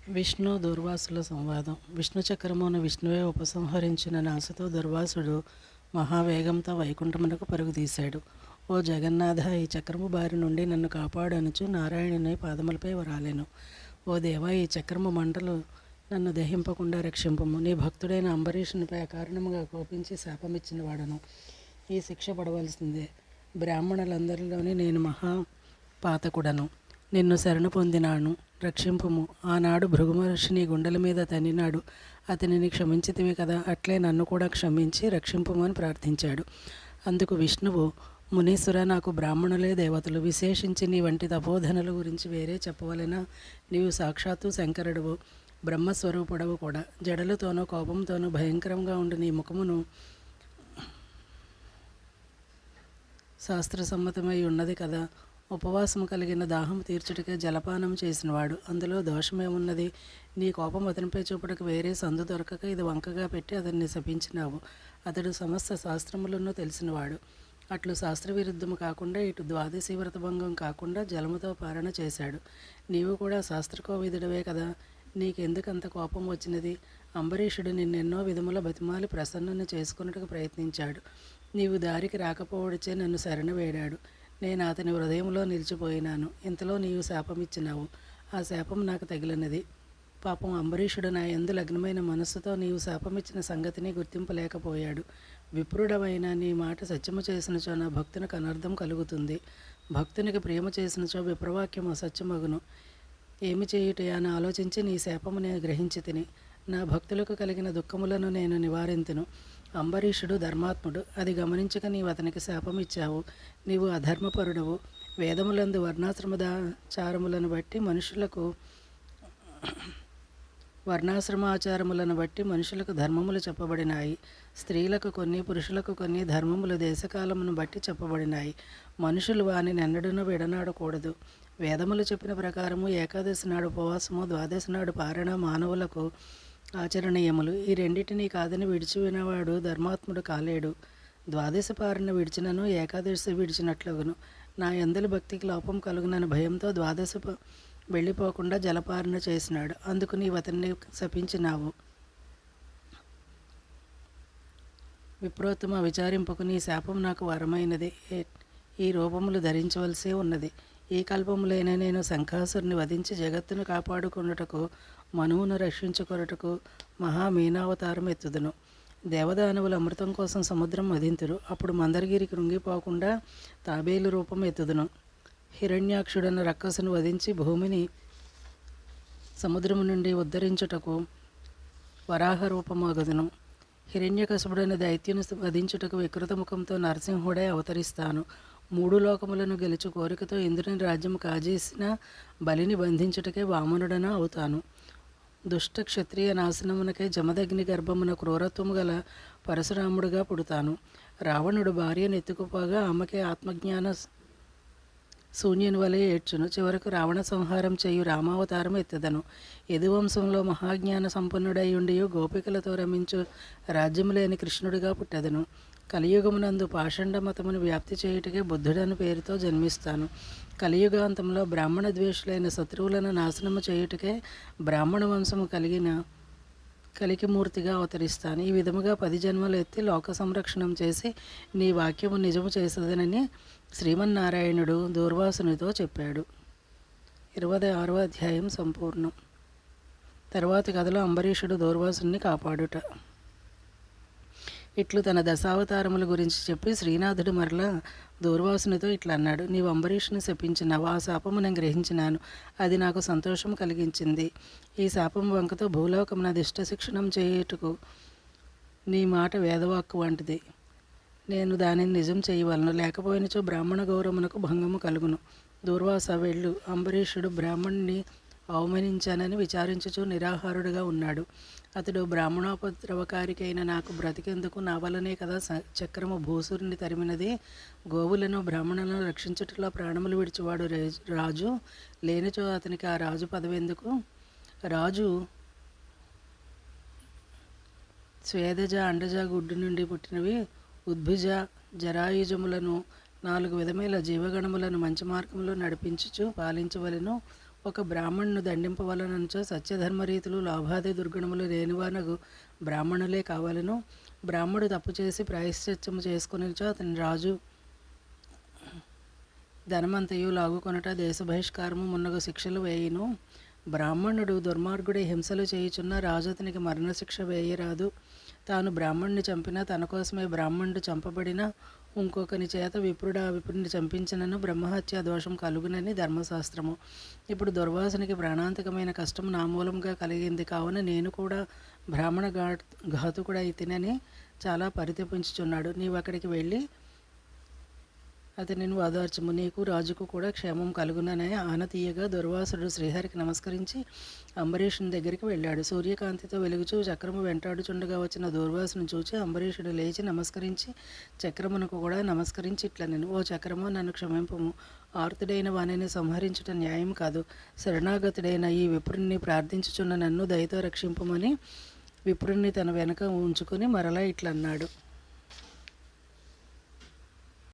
విష్ణు దుర్వాసుల సంవాదం. విష్ణు చక్రమును విష్ణువే ఉపసంహరించిన నాశతో దుర్వాసుడు మహావేగంతో వైకుంఠమునకు పరుగుతీశాడు. ఓ జగన్నాథ, ఈ చక్రము బారి నుండి నన్ను కాపాడనుచు నారాయణుని పాదములపై వరాలెను. ఓ దేవా, ఈ చక్రము మంటలు నన్ను దహింపకుండా రక్షింపము. నీ భక్తుడైన అంబరీషునిపై అకారణముగా కోపించి శాపమిచ్చిన వాడను. ఈ శిక్ష పడవలసిందే. బ్రాహ్మణులందరిలోని నేను మహాపాతకుడను. నిన్ను శరణు పొందినాను, రక్షింపుము. ఆనాడు భృగుమహర్షిని గుండెల మీద తన్నినాడు. అతనిని క్షమించితివి కదా, అట్లే నన్ను కూడా క్షమించి రక్షింపుమని ప్రార్థించాడు. అందుకు విష్ణువు, మునీశ్వర, నాకు బ్రాహ్మణులే దేవతలు. విశేషించి నీ వంటి తపోధనుల గురించి వేరే చెప్పవలెనా? నీవు సాక్షాత్తు శంకరుడువు, బ్రహ్మస్వరూపుడవు కూడా. జడలతోనూ కోపంతోనూ భయంకరంగా ఉండి నీ ముఖమును శాస్త్రసమ్మతమై ఉన్నది కదా. ఉపవాసము కలిగిన దాహం తీర్చుటకే జలపానం చేసినవాడు. అందులో దోషమేమున్నది? నీ కోపం అతనిపై చూపుటకు వేరే సందు దొరకక ఇది వంకగా పెట్టి అతన్ని శపించినావు. అతడు సమస్త శాస్త్రములను తెలిసినవాడు. అట్లు శాస్త్రవిరుద్ధము కాకుండా ఇటు ద్వాదశి వ్రతభంగం కాకుండా జలముతో పారణ చేశాడు. నీవు కూడా శాస్త్రకోవిదుడవే కదా, నీకెందుకంత కోపం వచ్చినది? అంబరీషుడు నిన్నెన్నో విధముల బతిమాలి ప్రసన్నను చేసుకున్నట్టుకు ప్రయత్నించాడు. నీవు దారికి రాకపోవడిచే నన్ను శరణ వేడాడు. నేను అతని హృదయంలో నిలిచిపోయినాను. ఇంతలో నీవు శాపమిచ్చినావు. ఆ శాపం నాకు తగిలినది. పాపం అంబరీషుడు నా యందు లగ్నమైన మనస్సుతో నీవు శాపమిచ్చిన సంగతిని గుర్తింపలేకపోయాడు. విప్రుడమైన నీ మాట సత్యము చేసినచో నా భక్తునికి అనర్థం కలుగుతుంది. భక్తునికి ప్రేమ చేసినచో విప్రవాక్యం అసత్యమగును. ఏమి చేయుటే అని ఆలోచించి నీ శాపము నేను గ్రహించి తిని నా భక్తులకు కలిగిన దుఃఖములను నేను నివారింతును. అంబరీషుడు ధర్మాత్ముడు. అది గమనించక నీవు అతనికి శాపమిచ్చావు. నీవు అధర్మపరుడవు. వేదములందు వర్ణాశ్రమాచారములను బట్టి మనుషులకు ధర్మములు చెప్పబడినాయి. స్త్రీలకు కొన్ని, పురుషులకు కొన్ని ధర్మములు దేశకాలమును బట్టి చెప్పబడినాయి. మనుషులు వానిని ఎన్నడూనూ విడనాడకూడదు. వేదములు చెప్పిన ప్రకారము ఏకాదశి నాడు ఉపవాసము, ద్వాదశి నాడు పారణ మానవులకు ఆచరణీయములు. ఈ రెండింటినీ కాదని విడిచివినవాడు ధర్మాత్ముడు కాలేడు. ద్వాదశి పారణ విడిచినను ఏకాదశి విడిచినట్లుగును. నా యందలి భక్తికి లోపం కలుగునని భయంతో ద్వాదశి వెళ్ళిపోకుండా జలపారణ చేసినాడు. అందుకు నీవు అతన్ని శపించినావు. విప్రోత్తమ, విచారింపకు. నీ శాపం నాకు వరమైనది. ఈ రూపములు ధరించవలసి ఉన్నది. ఈ కల్పములైన నేను శంఖాసురుని వధించి జగత్తును కాపాడుకొనుటకు, మనువును రక్షించుకొనుటకు మహామీనావతారం ఎత్తుదును. దేవదానవులు అమృతం కోసం సముద్రం వధింతురు. అప్పుడు మందరగిరి కృంగిపోకుండా తాబేలు రూపం ఎత్తుదును. హిరణ్యాక్షుడను రక్కసును వధించి భూమిని సముద్రము నుండి ఉద్ధరించుటకు వరాహ రూపమగుదును. హిరణ్యకశపుడైన దైత్యుని వధించుటకు వికృత ముఖంతో నరసింహుడై అవతరిస్తాను. 3 లోకములను గెలుచు కోరికతో ఇంద్రుని రాజ్యం కాజేసిన బలిని బంధించుటకే వామనుడన అవుతాను. దుష్ట క్షత్రియ నాశనమునకై జమదగ్ని గర్భమున క్రూరత్వము గల పరశురాముడుగా పుడతాను. రావణుడు భార్యను ఎత్తుకుపోగా ఆమెకే ఆత్మజ్ఞాన శూన్యుని వలె ఏడ్చును. చివరకు రావణ సంహారం చేయు రామావతారం ఎత్తదను. యదువంశంలో మహాజ్ఞాన సంపన్నుడై ఉండి గోపికలతో రమించు రాజ్యము లేని కృష్ణుడిగా పుట్టెదను. కలియుగమునందు పాషండ మతమును వ్యాప్తి చేయుటకే బుద్ధుడని పేరుతో జన్మిస్తాను. కలియుగాంతంలో బ్రాహ్మణ ద్వేషులైన శత్రువులను నాశనము చేయుటకే బ్రాహ్మణ వంశము కలికిమూర్తిగా అవతరిస్తాను. ఈ విధముగా 10 జన్మలు ఎత్తి లోక సంరక్షణం చేసి నీ వాక్యము నిజము చేసేదనని శ్రీమన్నారాయణుడు దూర్వాసునితో చెప్పాడు. 26వ అధ్యాయం సంపూర్ణం. తర్వాతి కథలో అంబరీషుడు దూర్వాసుని కాపాడుట. ఇట్లు తన దశావతారముల గురించి చెప్పి శ్రీనాథుడు మరలా దూర్వాసునితో ఇట్లా అన్నాడు. నీవు అంబరీషుని శపించినావు. ఆ శాపము నేను గ్రహించినాను. అది నాకు సంతోషం కలిగించింది. ఈ శాపం వంకతో భూలోకమున దిష్ట శిక్షణం చేయుటకు నీ మాట వేదవాక్కు వంటిది. నేను దానిని నిజం చేయవలను. లేకపోయినచో బ్రాహ్మణ గౌరవమునకు భంగము కలుగును. దూర్వాస వెళ్ళు. అంబరీషుడు బ్రాహ్మణుని అవమానించానని విచారించుచు నిరాహారుడుగా ఉన్నాడు. అతడు బ్రాహ్మణోపద్రవకారికైన నాకు బ్రతికేందుకు నా వలనే కదా చక్రము భూసురుని తరిమినది. గోవులను బ్రాహ్మణులను రక్షించుటలో ప్రాణములు విడిచివాడు రాజు. లేనిచో అతనికి ఆ రాజు పదవెందుకు? రాజు స్వేదజ, అండజ గుడ్డు నుండి పుట్టినవి ఉద్భిజ జరాయుజములను 4 విధమైన జీవగణములను మంచి మార్గంలో నడిపించుచు పాలించవలెను. ఒక బ్రాహ్మణును దండింపవలనంచో సత్యధర్మరీతులు లాభాది దుర్గుణములు లేనివానగు బ్రాహ్మణులే కావాలను. బ్రాహ్మడు తప్పు చేసి ప్రాయశ్చిత్తము చేసుకునిచో అతని రాజు ధనమంతయు లాగుకొనట దేశ బహిష్కారము మున్నగు శిక్షలు వేయును. బ్రాహ్మణుడు దుర్మార్గుడే హింసలు చేయుచున్న రాజు అతనికి మరణశిక్ష వేయరాదు. తాను బ్రాహ్మణుని చంపినా తన కోసమే బ్రాహ్మణుడు చంపబడిన ఇంకొకని చేత విప్రుడు ఆ విప్రుడిని చంపించినను బ్రహ్మహత్య దోషం కలుగునని ధర్మశాస్త్రము. ఇప్పుడు దుర్వాసునికి ప్రాణాంతకమైన కష్టం నా మూలంగా కలిగింది కావున నేను కూడా బ్రాహ్మణ ఘాతుకుడైతినని చాలా పరితపించుచున్నాడు. నీవు అక్కడికి వెళ్ళి అతనిని ఓదార్చుము, నీకు రాజుకు కూడా క్షేమం కలుగునని ఆనతీయగా దుర్వాసుడు శ్రీహరికి నమస్కరించి అంబరీషుని దగ్గరికి వెళ్ళాడు. సూర్యకాంతితో వెలుగుచూ చక్రము వెంటాడుచుండగా వచ్చిన దుర్వాసును చూచి అంబరీషుడు లేచి నమస్కరించి చక్రమునకు కూడా నమస్కరించి ఇట్లనెను, ఓ చక్రము, నన్ను క్షమింపము. ఆర్తుడైన వానిని సంహరించుట న్యాయం కాదు. శరణాగతుడైన ఈ విప్రుణ్ణి ప్రార్థించుచున్న నన్ను దయతో రక్షింపమని విప్రుణ్ణి తన వెనక ఉంచుకొని మరలా ఇట్లన్నాడు.